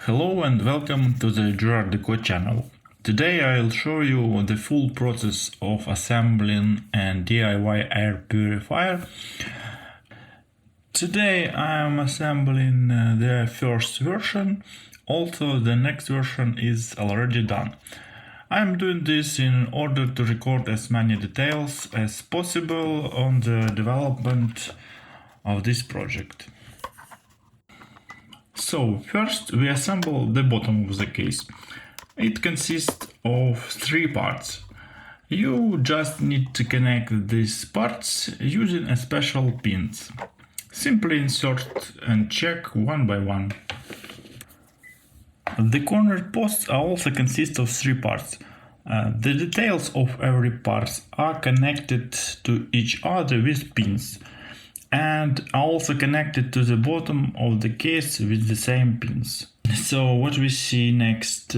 Hello and welcome to the Gerard Deco channel. Today I'll show you the full process of assembling an DIY air purifier. Today I'm assembling the first version, also the next version is already done. I'm doing this in order to record as many details as possible on the development of this project. So first we assemble the bottom of the case. It consists of 3 parts. You just need to connect these parts using a special pins. Simply insert and check one by one. The corner posts also consist of 3 parts. The details of every part are connected to each other with pins and are also connected to the bottom of the case with the same pins. So what we see next,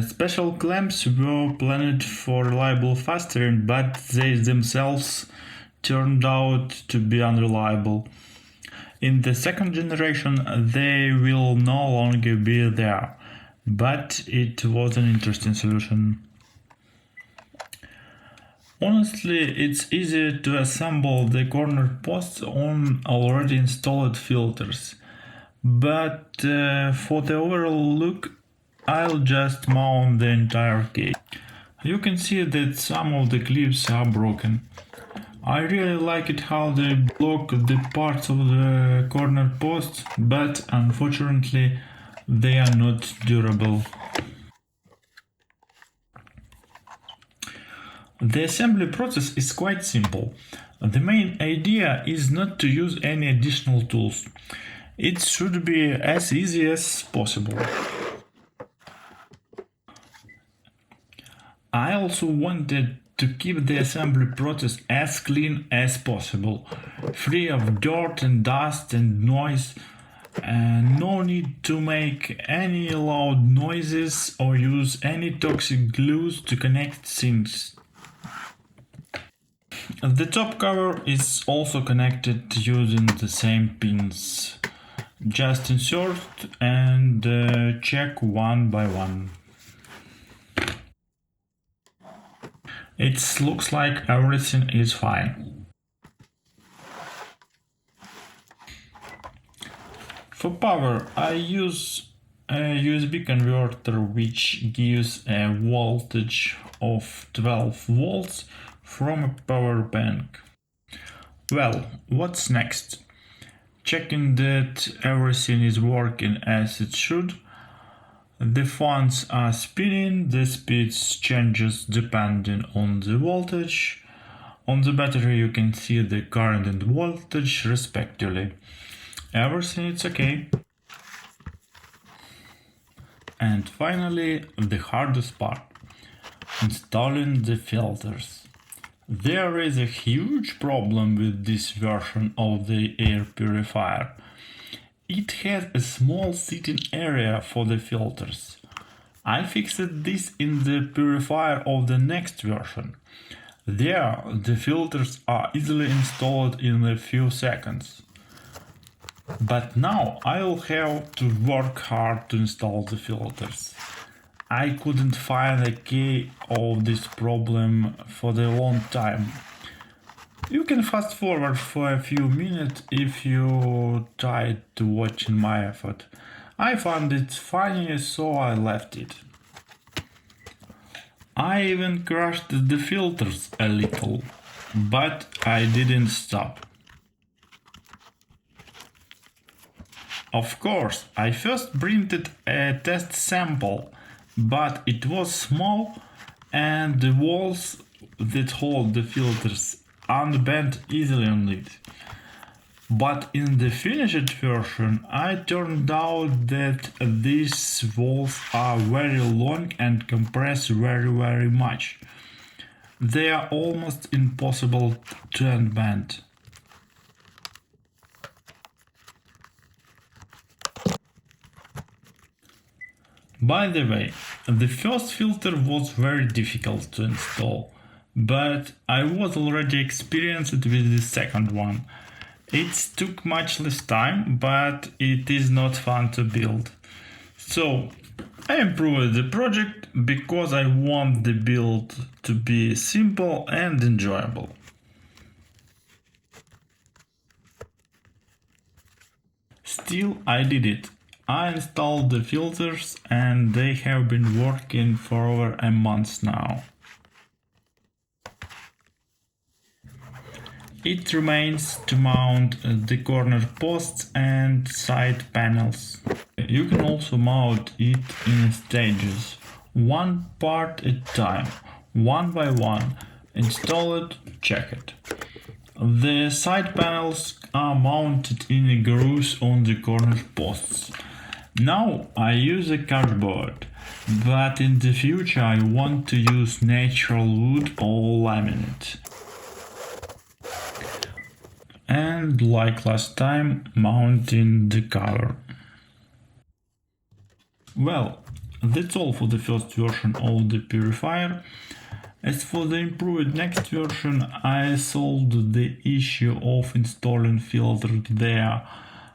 special clamps were planned for reliable fastering, but they themselves turned out to be unreliable. In the second generation they will no longer be there, but it was an interesting solution. Honestly, it's easier to assemble the corner posts on already installed filters, but for the overall look I'll just mount the entire case. You can see that some of the clips are broken. I really like it how they block the parts of the corner posts, but unfortunately they are not durable. The assembly process is quite simple. The main idea is not to use any additional tools. It should be as easy as possible. I also wanted to keep the assembly process as clean as possible, free of dirt and dust and noise, and no need to make any loud noises or use any toxic glues to connect things. The top cover is also connected using the same pins. Just insert and check one by one. It looks like everything is fine. For power, I use a USB converter which gives a voltage of 12 volts from a power bank. Well, what's next? Checking that everything is working as it should. The fans are spinning, the speed changes depending on the voltage. On the battery you can see the current and voltage respectively. Everything is okay. And finally, the hardest part, installing the filters. There is a huge problem with this version of the air purifier. It has a small sitting area for the filters. I fixed this in the purifier of the next version. There, the filters are easily installed in a few seconds. But now I'll have to work hard to install the filters. I couldn't find a key of this problem for a long time. You can fast forward for a few minutes if you tried to watch my effort. I found it funny, so I left it. I even crushed the filters a little, but I didn't stop. Of course, I first printed a test sample, but it was small and the walls that hold the filters unbent easily on it. But in the finished version I turned out that these walls are very long and compress very much. They are almost impossible to unbend. By the way, the first filter was very difficult to install, but I was already experienced with the second one. It took much less time, but it is not fun to build. So I improved the project because I want the build to be simple and enjoyable. Still, I did it. I installed the filters and they have been working for over a month now. It remains to mount the corner posts and side panels. You can also mount it in stages, one part at a time, one by one. Install it, check it. The side panels are mounted in grooves on the corner posts. Now I use a cardboard, but in the future I want to use natural wood or laminate. And like last time, mounting the cover. Well, that's all for the first version of the purifier. As for the improved next version, I solved the issue of installing filters there.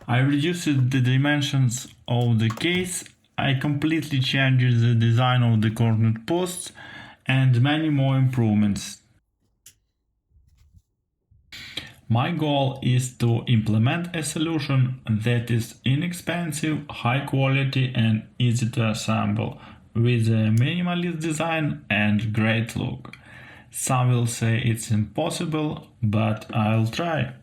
I reduced the dimensions of the case, I completely changed the design of the corner posts, and many more improvements. My goal is to implement a solution that is inexpensive, high quality and easy to assemble, with a minimalist design and great look. Some will say it's impossible, but I'll try.